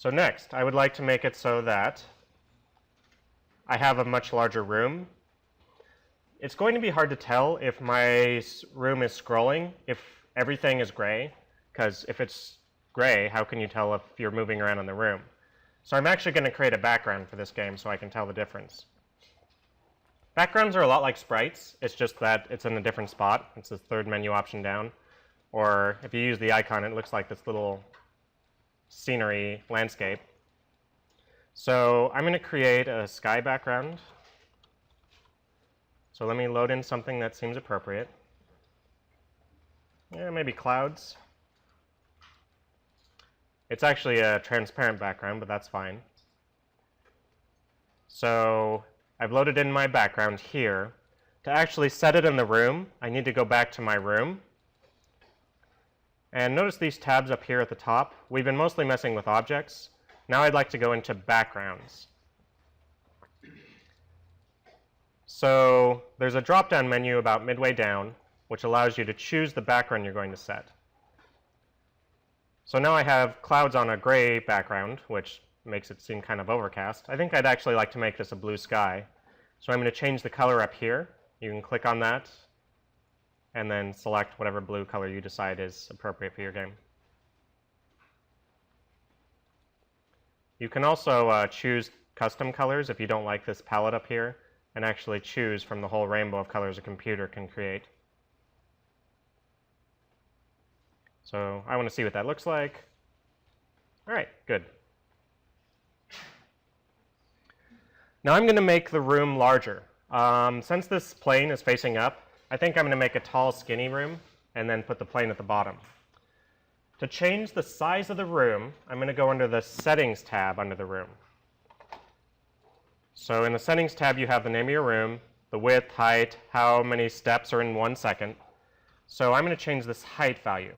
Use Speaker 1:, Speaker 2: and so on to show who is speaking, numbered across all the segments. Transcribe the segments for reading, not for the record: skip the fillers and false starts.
Speaker 1: So next, I would like to make it so that I have a much larger room. It's going to be hard to tell if my room is scrolling if everything is gray, because if it's gray, how can you tell if you're moving around in the room? So I'm actually going to create a background for this game so I can tell the difference. Backgrounds are a lot like sprites. It's just that it's in a different spot. It's the third menu option down. Or if you use the icon, it looks like this little scenery landscape. So I'm going to create a sky background. So let me load in something that seems appropriate. Yeah, maybe clouds. It's actually a transparent background, but that's fine. So I've loaded in my background here. To actually set it in the room, I need to go back to my room. And notice these tabs up here at the top. We've been mostly messing with objects. Now I'd like to go into backgrounds. So there's a drop-down menu about midway down, which allows you to choose the background you're going to set. So now I have clouds on a gray background, which makes it seem kind of overcast. I think I'd actually like to make this a blue sky. So I'm going to change the color up here. You can click on that and then select whatever blue color you decide is appropriate for your game. You can also choose custom colors if you don't like this palette up here, and actually choose from the whole rainbow of colors a computer can create. So I want to see what that looks like. All right, good. Now I'm going to make the room larger. Since this plane is facing up, I think I'm going to make a tall, skinny room and then put the plane at the bottom. To change the size of the room, I'm going to go under the Settings tab under the room. So in the Settings tab, you have the name of your room, the width, height, how many steps are in 1 second. So I'm going to change this height value.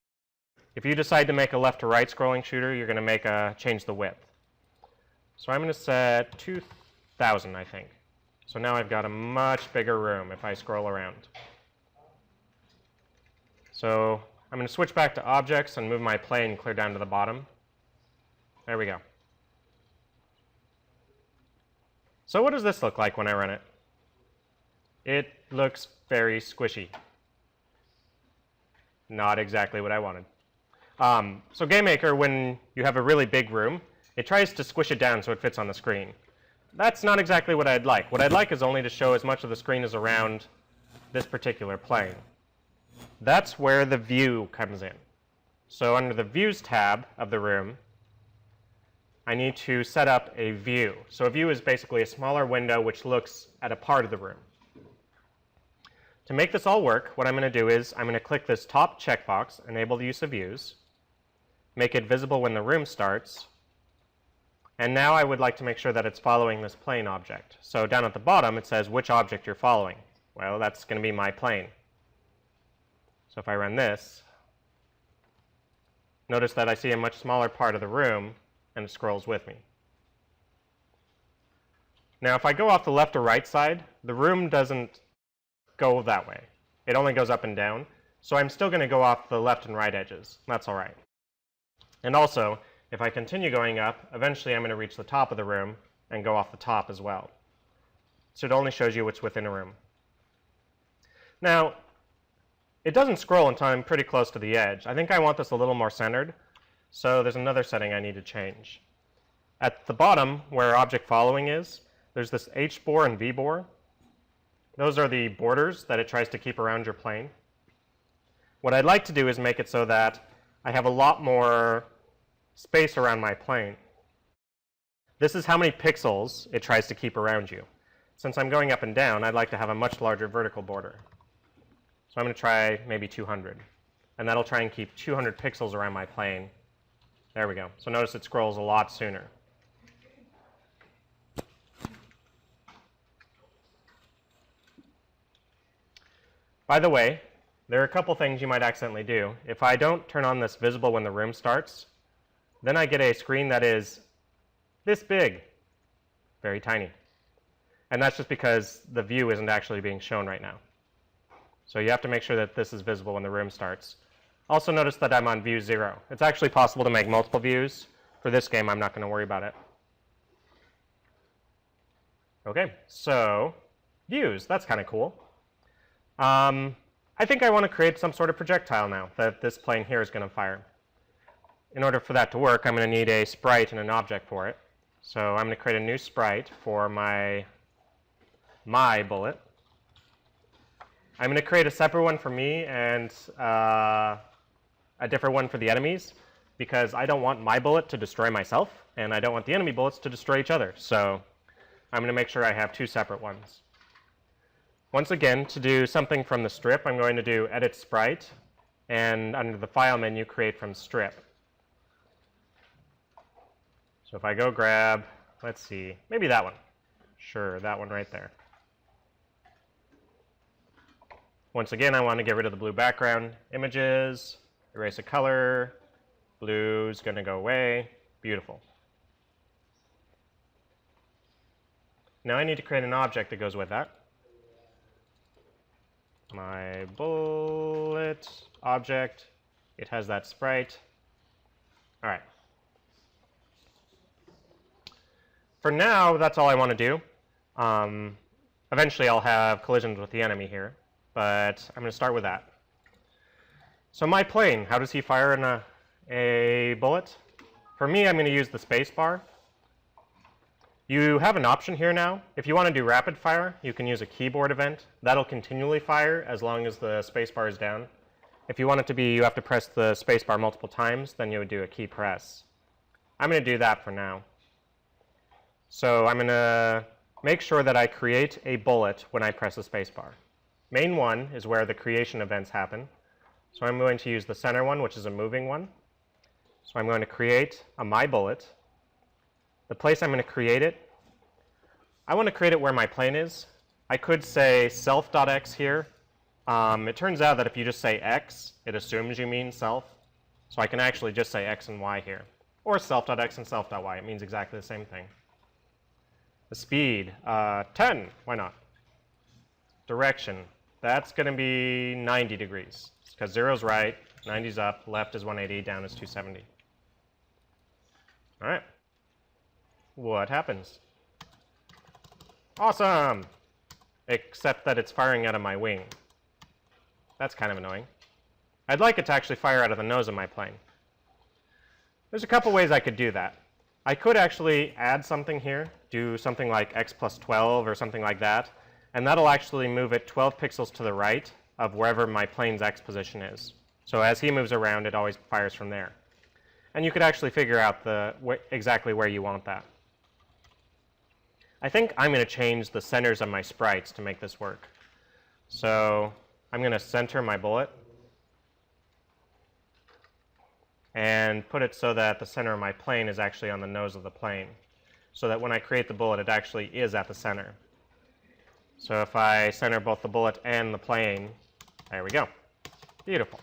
Speaker 1: If you decide to make a left to right scrolling shooter, you're going to change the width. So I'm going to set 2000, I think. So now I've got a much bigger room if I scroll around. So I'm going to switch back to objects and move my plane clear down to the bottom. There we go. So what does this look like when I run it? It looks very squishy. Not exactly what I wanted. So GameMaker, when you have a really big room, it tries to squish it down so it fits on the screen. That's not exactly what I'd like. What I'd like is only to show as much of the screen as around this particular plane. That's where the view comes in. So under the Views tab of the room, I need to set up a view. So a view is basically a smaller window which looks at a part of the room. To make this all work, what I'm going to do is I'm going to click this top checkbox, Enable the Use of Views, make it visible when the room starts, and now I would like to make sure that it's following this plane object. So down at the bottom, it says which object you're following. Well, that's going to be my plane. So if I run this, notice that I see a much smaller part of the room, and it scrolls with me. Now, if I go off the left or right side, the room doesn't go that way. It only goes up and down. So I'm still going to go off the left and right edges. That's all right. And also, if I continue going up, eventually I'm going to reach the top of the room and go off the top as well. So it only shows you what's within a room. Now, it doesn't scroll until I'm pretty close to the edge. I think I want this a little more centered. So there's another setting I need to change. At the bottom, where object following is, there's this H-bore and V-bore. Those are the borders that it tries to keep around your plane. What I'd like to do is make it so that I have a lot more space around my plane. This is how many pixels it tries to keep around you. Since I'm going up and down, I'd like to have a much larger vertical border. So I'm going to try maybe 200. And that'll try and keep 200 pixels around my plane. There we go. So notice it scrolls a lot sooner. By the way, there are a couple things you might accidentally do. If I don't turn on this visible when the room starts, then I get a screen that is this big, very tiny. And that's just because the view isn't actually being shown right now. So you have to make sure that this is visible when the room starts. Also notice that I'm on view 0. It's actually possible to make multiple views. for this game, I'm not going to worry about it. Okay, so views, that's kind of cool. I think I want to create some sort of projectile now that this plane here is going to fire. In order for that to work, I'm going to need a sprite and an object for it. So I'm going to create a new sprite for my bullet. I'm going to create a separate one for me and a different one for the enemies, because I don't want my bullet to destroy myself, and I don't want the enemy bullets to destroy each other. So I'm going to make sure I have two separate ones. Once again, to do something from the strip, I'm going to do Edit Sprite, and under the File menu, Create from Strip. So if I go grab, let's see, maybe that one. Sure, that one right there. Once again, I want to get rid of the blue background. Images, erase a color, blue's going to go away. Beautiful. Now I need to create an object that goes with that. My bullet object, it has that sprite. All right. For now, that's all I want to do. Eventually, I'll have collisions with the enemy here, but I'm going to start with that. So my plane, how does he fire in a bullet? For me, I'm going to use the space bar. You have an option here now. If you want to do rapid fire, you can use a keyboard event. That'll continually fire as long as the space bar is down. If you want it to be, you have to press the space bar multiple times, then you would do a key press. I'm going to do that for now. So I'm going to make sure that I create a bullet when I press the space bar. Main one is where the creation events happen. So I'm going to use the center one, which is a moving one. So I'm going to create a my bullet. The place I'm going to create it, I want to create it where my plane is. I could say self.x here. It turns out that if you just say x, it assumes you mean self. So I can actually just say x and y here. Or self.x and self.y. It means exactly the same thing. The speed, 10. Why not? Direction, that's going to be 90 degrees. Because 0 is right, 90 is up, left is 180, down is 270. All right. What happens? Awesome! Except that it's firing out of my wing. That's kind of annoying. I'd like it to actually fire out of the nose of my plane. There's a couple ways I could do that. I could actually add something here, do something like x plus 12 or something like that, and that'll actually move it 12 pixels to the right of wherever my plane's x position is. So as he moves around, it always fires from there. And you could actually figure out exactly where you want that. I think I'm going to change the centers of my sprites to make this work. So I'm going to center my bullet and put it so that the center of my plane is actually on the nose of the plane, so that when I create the bullet, it actually is at the center. So if I center both the bullet and the plane, there we go. Beautiful.